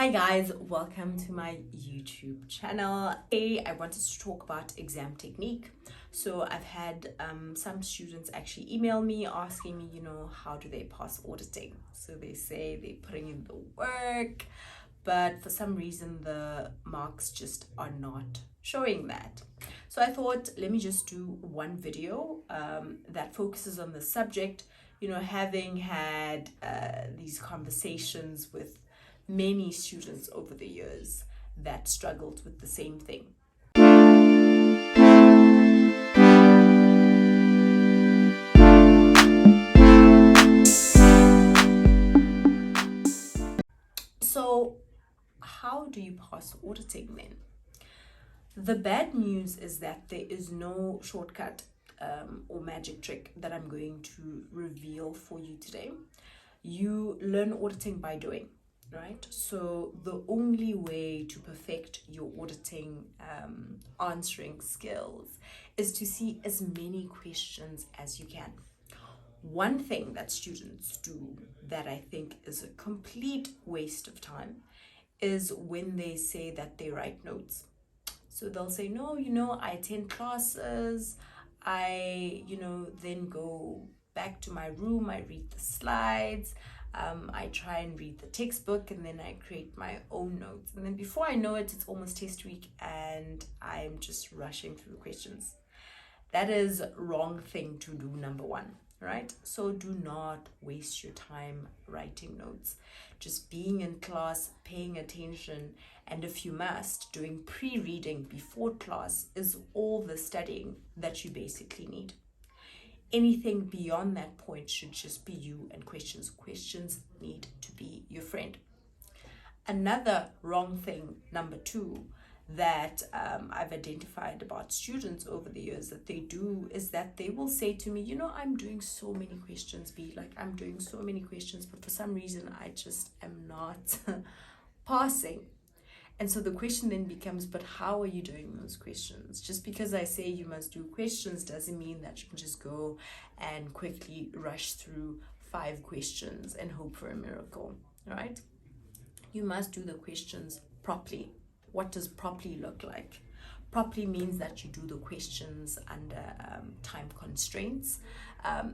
Hi guys, welcome to my YouTube channel. Today I wanted to talk about exam technique. So I've had some students actually email me asking me, how do they pass auditing? So they say they're putting in the work, but for some reason the marks just are not showing that. So I thought, let me just do one video that focuses on the subject, having had these conversations with many students over the years that struggled with the same thing. So how do you pass auditing then? The bad news is that there is no shortcut or magic trick that I'm going to reveal for you today. You learn auditing by doing. Right? So the only way to perfect your auditing answering skills is to see as many questions as you can. One thing that students do that I think is a complete waste of time is when they say that they write notes. So they'll say, no, I attend classes, I, then go back to my room, I read the slides, I try and read the textbook, and then I create my own notes. And then before I know it, it's almost test week and I'm just rushing through the questions. That is wrong thing to do, number one, right? So do not waste your time writing notes. Just being in class, paying attention, and if you must, doing pre-reading before class is all the studying that you basically need. Anything beyond that point should just be you and questions. Questions need to be your friend. Another wrong thing, number two, that I've identified about students over the years that they do is that they will say to me, I'm doing so many questions, I'm doing so many questions, but for some reason I just am not passing. And so the question then becomes, but how are you doing those questions? Just because I say you must do questions doesn't mean that you can just go and quickly rush through 5 questions and hope for a miracle, right? You must do the questions properly. What does properly look like? Properly means that you do the questions under time constraints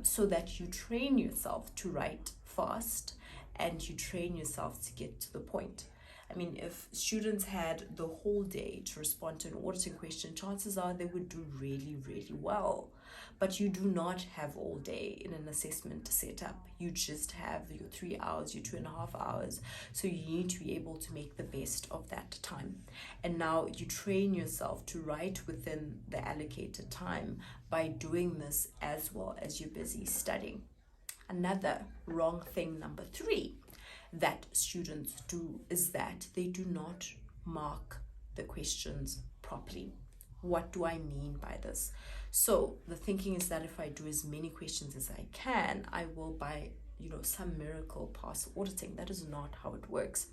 so that you train yourself to write fast and you train yourself to get to the point. I mean, if students had the whole day to respond to an auditing question, chances are they would do really, really well. But you do not have all day in an assessment to set up. You just have your 3 hours, your 2.5 hours. So you need to be able to make the best of that time. And now you train yourself to write within the allocated time by doing this as well as you're busy studying. Another wrong thing, number 3, that students do is that they do not mark the questions properly. What do I mean by this? So the thinking is that if I do as many questions as I can, I will by some miracle pass auditing. That is not how it works.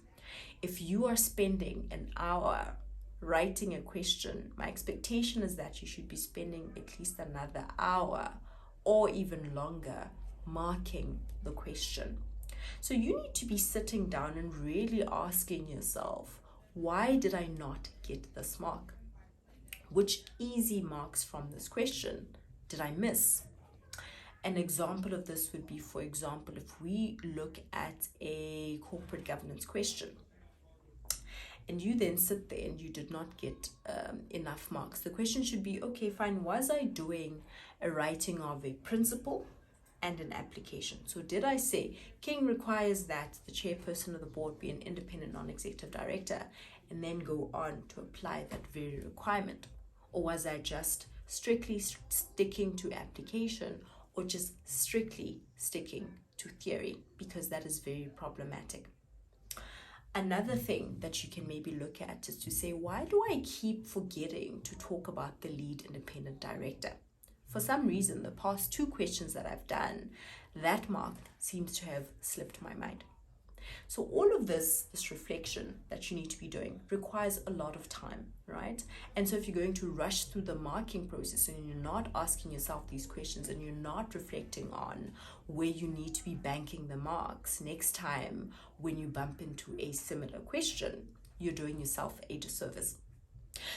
If you are spending an hour writing a question, my expectation is that you should be spending at least another hour or even longer marking the question. So you need to be sitting down and really asking yourself, why did I not get this mark? Which easy marks from this question did I miss? An example of this would be, for example, if we look at a corporate governance question and you then sit there and you did not get enough marks, the question should be, okay, fine, was I doing a writing of a principle and an application? So did I say King requires that the chairperson of the board be an independent non-executive director and then go on to apply that very requirement? Or was I just strictly sticking to application or just strictly sticking to theory? Because that is very problematic. Another thing that you can maybe look at is to say, why do I keep forgetting to talk about the lead independent director? For some reason, the past 2 questions that I've done, that mark seems to have slipped my mind. So all of this reflection that you need to be doing requires a lot of time, right? And so if you're going to rush through the marking process and you're not asking yourself these questions and you're not reflecting on where you need to be banking the marks next time when you bump into a similar question, you're doing yourself a disservice.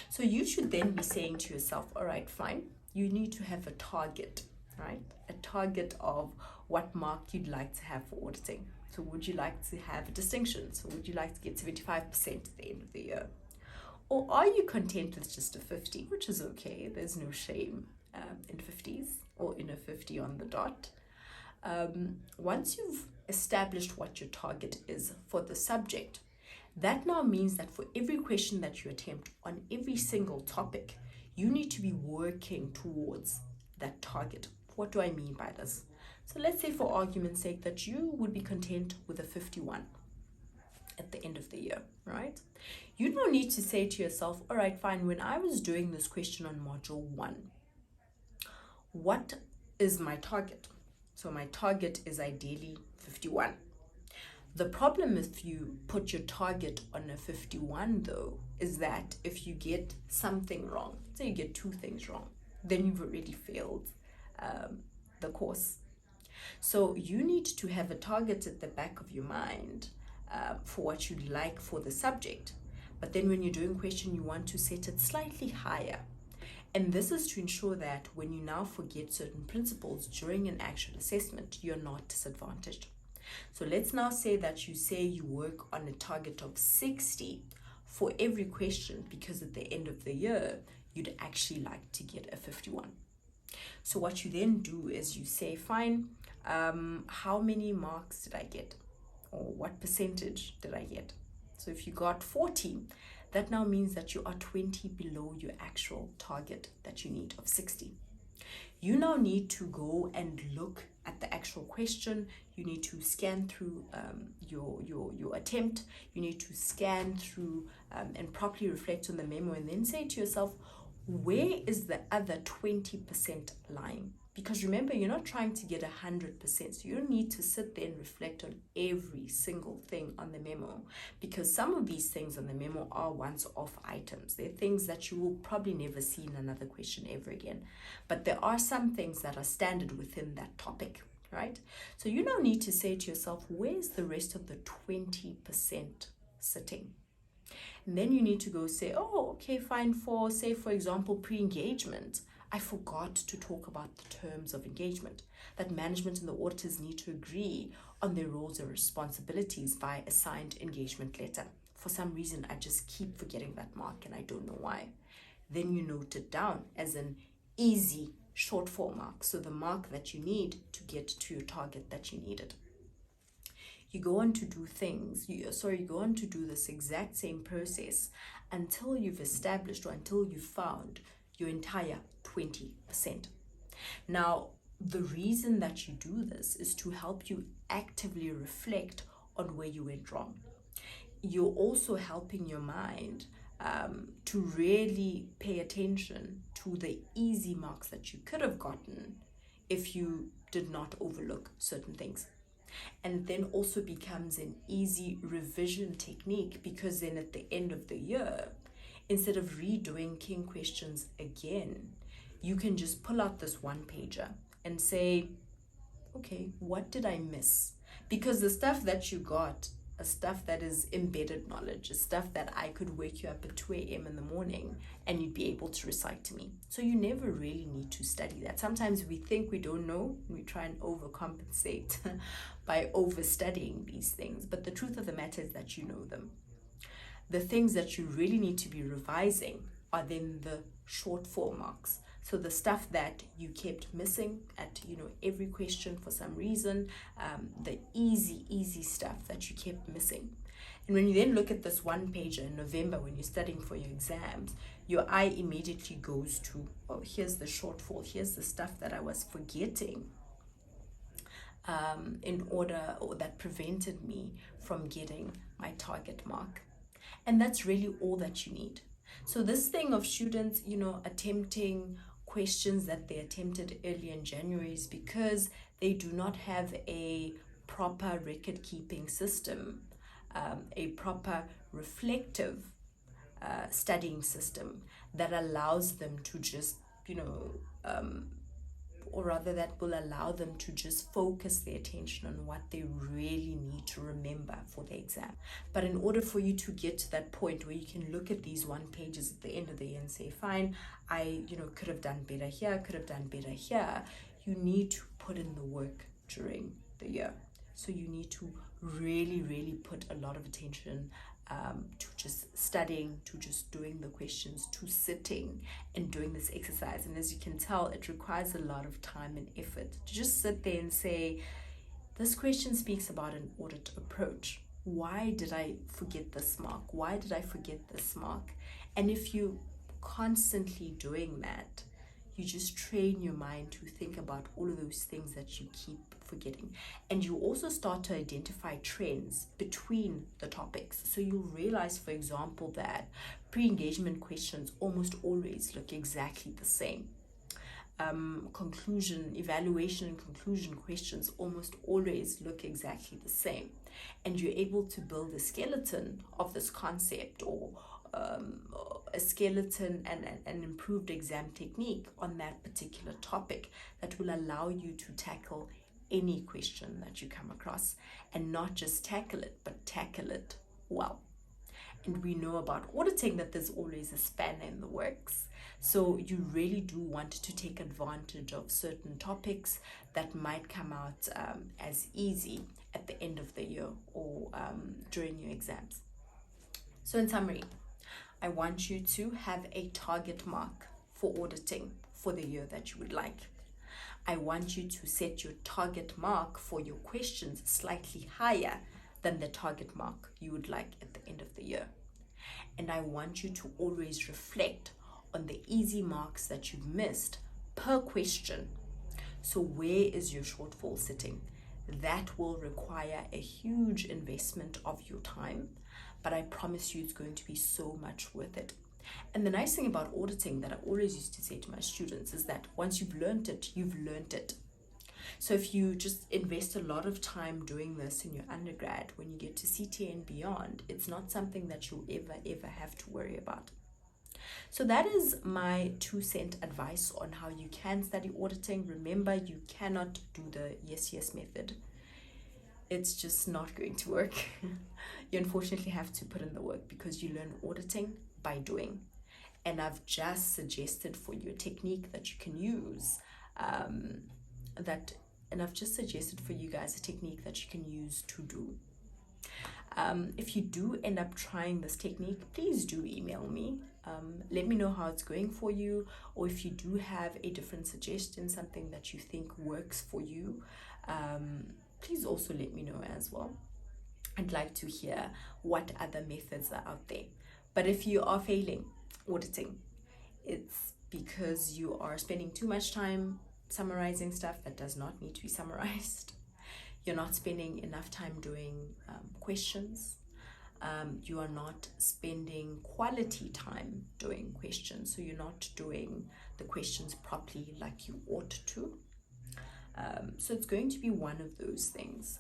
So you should then be saying to yourself, all right, fine, you need to have a target, right? A target of what mark you'd like to have for auditing. So would you like to have a distinction? So would you like to get 75% at the end of the year? Or are you content with just a 50, which is okay. There's no shame in 50s or in a 50 on the dot. Once you've established what your target is for the subject, that now means that for every question that you attempt on every single topic, you need to be working towards that target. What do I mean by this? So let's say for argument's sake that you would be content with a 51 at the end of the year, right? You now need to say to yourself, all right, fine, when I was doing this question on module 1, what is my target? So my target is ideally 51. The problem if you put your target on a 51 though, is that if you get something wrong, say you get 2 things wrong, then you've already failed the course. So you need to have a target at the back of your mind for what you'd like for the subject. But then when you're doing question, you want to set it slightly higher. And this is to ensure that when you now forget certain principles during an actual assessment, you're not disadvantaged. So let's now say that you work on a target of 60 for every question, because at the end of the year, you'd actually like to get a 51. So what you then do is you say, fine, how many marks did I get? Or what percentage did I get? So if you got 40, that now means that you are 20 below your actual target that you need of 60. You now need to go and look at the actual question. You need to scan through your attempt. You need to scan through and properly reflect on the memo, and then say to yourself, where is the other 20% lying? Because remember, you're not trying to get 100%. So you don't need to sit there and reflect on every single thing on the memo, because some of these things on the memo are once-off items. They're things that you will probably never see in another question ever again. But there are some things that are standard within that topic, right? So you now need to say to yourself, where's the rest of the 20% sitting? And then you need to go say, oh, okay, fine, for example, pre-engagement, I forgot to talk about the terms of engagement, that management and the auditors need to agree on their roles and responsibilities by a signed engagement letter. For some reason, I just keep forgetting that mark and I don't know why. Then you note it down as an easy shortfall mark, so the mark that you need to get to your target that you needed. You go on to do you go on to do this exact same process until you've established or until you've found your entire 20%. Now, the reason that you do this is to help you actively reflect on where you went wrong. You're also helping your mind to really pay attention to the easy marks that you could have gotten if you did not overlook certain things. And then also becomes an easy revision technique, because then at the end of the year, instead of redoing king questions again, you can just pull out this one pager and say, okay, what did I miss? Because the stuff that you got, stuff that is embedded knowledge, is stuff that I could wake you up at 2 a.m. in the morning and you'd be able to recite to me. So you never really need to study that. Sometimes we think we don't know, we try and overcompensate by overstudying these things, but the truth of the matter is that you know them. The things that you really need to be revising are then the shortfall marks. So the stuff that you kept missing at every question for some reason, the easy stuff that you kept missing. And when you then look at this one pager in November when you're studying for your exams, your eye immediately goes to, oh, here's the shortfall, here's the stuff that I was forgetting or that prevented me from getting my target mark. And that's really all that you need. So this thing of students, attempting questions that they attempted early in January is because they do not have a proper record keeping system, a proper reflective studying system that allows them to just, or rather that will allow them to just focus their attention on what they really need to remember for the exam. But in order for you to get to that point where you can look at these 1 pages at the end of the year and say, fine, I could have done better here, could have done better here, you need to put in the work during the year. So you need to really, really put a lot of attention to just studying, to just doing the questions, to sitting and doing this exercise. And as you can tell, it requires a lot of time and effort to just sit there and say, this question speaks about an audit approach. Why did I forget this mark? Why did I forget this mark? And if you constantly doing that, you just train your mind to think about all of those things that you keep forgetting. And you also start to identify trends between the topics. So you'll realize, for example, that pre-engagement questions almost always look exactly the same. Evaluation and conclusion questions almost always look exactly the same. And you're able to build a skeleton of this concept, or a skeleton and an improved exam technique on that particular topic that will allow you to tackle any question that you come across, and not just tackle it, but tackle it well. And we know about auditing that there's always a spanner in the works. So you really do want to take advantage of certain topics that might come out as easy at the end of the year or during your exams. So in summary, I want you to have a target mark for auditing for the year that you would like. I want you to set your target mark for your questions slightly higher than the target mark you would like at the end of the year. And I want you to always reflect on the easy marks that you've missed per question. So where is your shortfall sitting? That will require a huge investment of your time, but I promise you it's going to be so much worth it. And the nice thing about auditing that I always used to say to my students is that once you've learned it, you've learned it. So if you just invest a lot of time doing this in your undergrad, when you get to CTA and beyond, it's not something that you'll ever have to worry about. So that is my 2-cent advice on how you can study auditing. Remember, you cannot do the yes method. It's just not going to work. You unfortunately have to put in the work, because you learn auditing by doing. And I've just suggested for you a technique that you can use, I've just suggested for you guys a technique that you can use to do. If you do end up trying this technique, please do email me. Let me know how it's going for you, or if you do have a different suggestion, something that you think works for you, please also let me know as well. I'd like to hear what other methods are out there. But if you are failing auditing, it's because you are spending too much time summarizing stuff that does not need to be summarized. You're not spending enough time doing questions. You are not spending quality time doing questions. So you're not doing the questions properly like you ought to. So it's going to be one of those things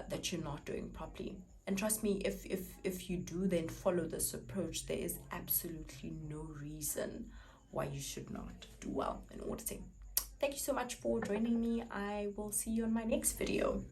that you're not doing properly. And trust me, if you do then follow this approach, there is absolutely no reason why you should not do well in auditing. Thank you so much for joining me. I will see you on my next video.